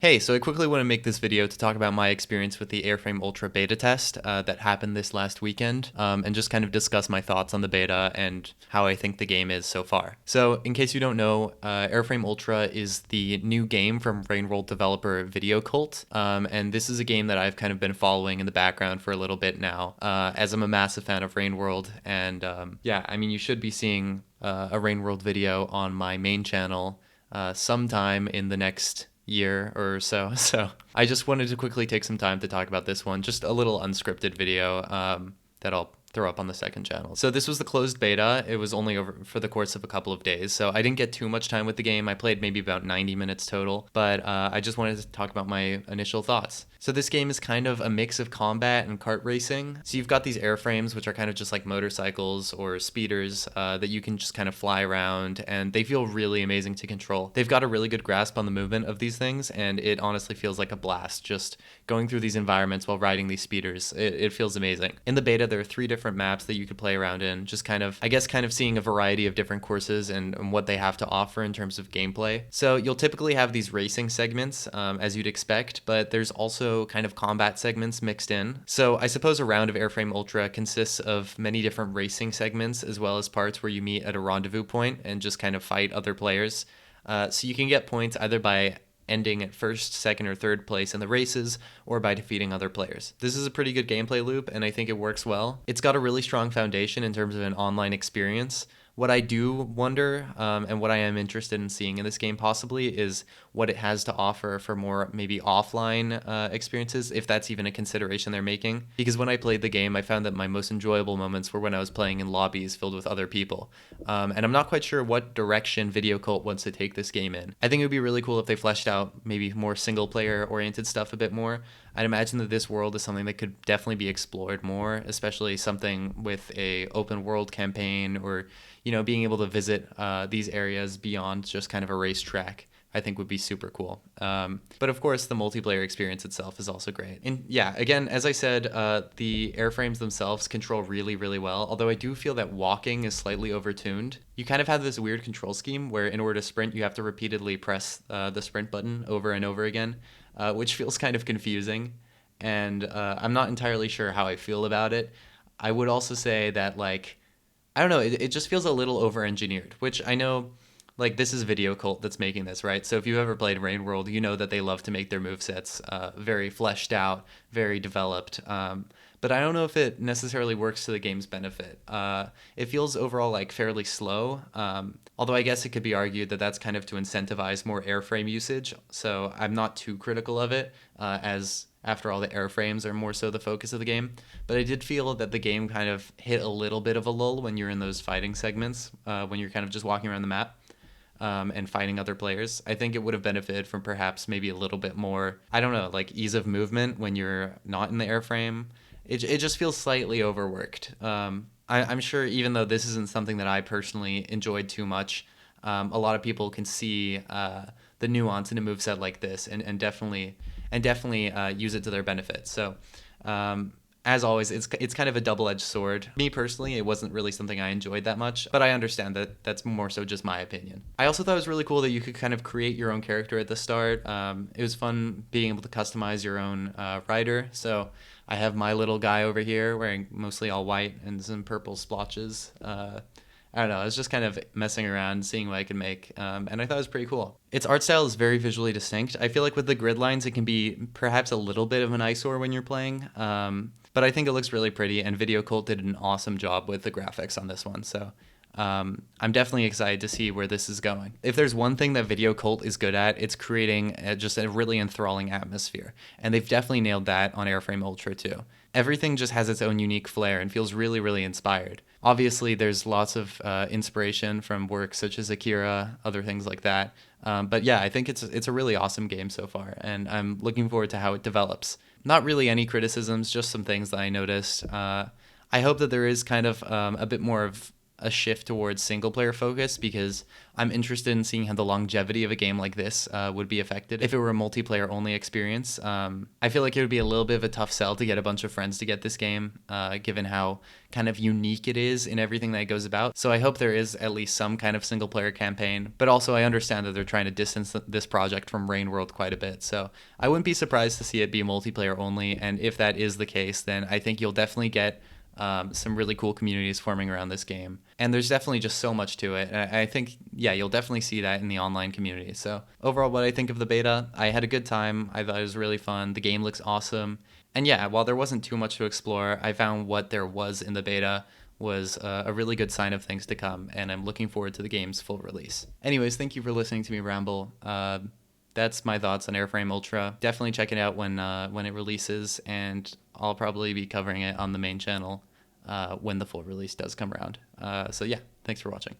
Hey, so I quickly want to make this video to talk about my experience with the Airframe Ultra beta test that happened this last weekend, and just kind of discuss my thoughts on the beta and how I think the game is so far. So, in case you don't know, Airframe Ultra is the new game from Rainworld developer Video Cult, and this is a game that I've kind of been following in the background for a little bit now, as I'm a massive fan of Rainworld, and yeah, I mean, you should be seeing a Rainworld video on my main channel sometime in the next year or so. So I just wanted to quickly take some time to talk about this one, just a little unscripted video that I'll throw up on the second channel. So this was the closed beta. It was only over for the course of a couple of days, so I didn't get too much time with the game. I played maybe about 90 minutes total, but I just wanted to talk about my initial thoughts. So this game is kind of a mix of combat and kart racing. So you've got these airframes, which are kind of just like motorcycles or speeders that you can just kind of fly around, and they feel really amazing to control. They've got a really good grasp on the movement of these things, and it honestly feels like a blast just going through these environments while riding these speeders. It feels amazing. In the beta, there are 3 different maps that you could play around in, just kind of, I guess, kind of seeing a variety of different courses and what they have to offer in terms of gameplay. So you'll typically have these racing segments, as you'd expect, but there's also kind of combat segments mixed in. So I suppose a round of Airframe Ultra consists of many different racing segments, as well as parts where you meet at a rendezvous point and just kind of fight other players. So you can get points either by ending at first, second, or third place in the races, or by defeating other players. This is a pretty good gameplay loop, and I think it works well. It's got a really strong foundation in terms of an online experience. What I do wonder, and what I am interested in seeing in this game possibly, is what it has to offer for more maybe offline experiences, if that's even a consideration they're making. Because when I played the game, I found that my most enjoyable moments were when I was playing in lobbies filled with other people. And I'm not quite sure what direction Video Cult wants to take this game in. I think it would be really cool if they fleshed out maybe more single-player oriented stuff a bit more. I'd imagine that this world is something that could definitely be explored more, especially something with a open world campaign, or being able to visit these areas beyond just kind of a racetrack. I think would be super cool. But of course, the multiplayer experience itself is also great. And yeah, again, as I said, the airframes themselves control really, really well, although I do feel that walking is slightly overtuned. You kind of have this weird control scheme where in order to sprint, you have to repeatedly press the sprint button over and over again, which feels kind of confusing. And I'm not entirely sure how I feel about it. I would also say that, I don't know, it just feels a little over-engineered, which I know, this is Video Cult that's making this, right? So if you've ever played Rain World, you know that they love to make their movesets very fleshed out, very developed. But I don't know if it necessarily works to the game's benefit. It feels overall fairly slow, although I guess it could be argued that that's kind of to incentivize more airframe usage. So I'm not too critical of it, as after all, the airframes are more so the focus of the game. But I did feel that the game kind of hit a little bit of a lull when you're in those fighting segments, when you're kind of just walking around the map and fighting other players. I think it would have benefited from perhaps maybe a little bit more, I don't know, ease of movement when you're not in the airframe. It just feels slightly overworked. I'm sure even though this isn't something that I personally enjoyed too much, a lot of people can see the nuance in a moveset like this and definitely use it to their benefit. So as always, it's kind of a double-edged sword. Me personally, it wasn't really something I enjoyed that much, but I understand that that's more so just my opinion. I also thought it was really cool that you could kind of create your own character at the start. It was fun being able to customize your own rider. So I have my little guy over here wearing mostly all white and some purple splotches. I don't know, I was just kind of messing around, seeing what I could make, and I thought it was pretty cool. Its art style is very visually distinct. I feel like with the grid lines, it can be perhaps a little bit of an eyesore when you're playing, but I think it looks really pretty, and Video Cult did an awesome job with the graphics on this one, so I'm definitely excited to see where this is going. If there's one thing that Video Cult is good at, it's creating just a really enthralling atmosphere, and they've definitely nailed that on Airframe Ultra too. Everything just has its own unique flair and feels really, really inspired. Obviously, there's lots of inspiration from works such as Akira, other things like that. But yeah, I think it's a really awesome game so far, and I'm looking forward to how it develops. Not really any criticisms, just some things that I noticed. I hope that there is kind of a bit more of a shift towards single player focus, because I'm interested in seeing how the longevity of a game like this would be affected if it were a multiplayer only experience. I feel like it would be a little bit of a tough sell to get a bunch of friends to get this game, given how kind of unique it is in everything that it goes about. So I hope there is at least some kind of single player campaign, but also I understand that they're trying to distance this project from Rain World quite a bit. So I wouldn't be surprised to see it be multiplayer only. And if that is the case, then I think you'll definitely get some really cool communities forming around this game. And there's definitely just so much to it. And I think, yeah, you'll definitely see that in the online community. So overall, what I think of the beta, I had a good time. I thought it was really fun. The game looks awesome. And yeah, while there wasn't too much to explore, I found what there was in the beta was a really good sign of things to come. And I'm looking forward to the game's full release. Anyways, thank you for listening to me ramble. That's my thoughts on Airframe Ultra. Definitely check it out when it releases, and I'll probably be covering it on the main channel when the full release does come around. So yeah, thanks for watching.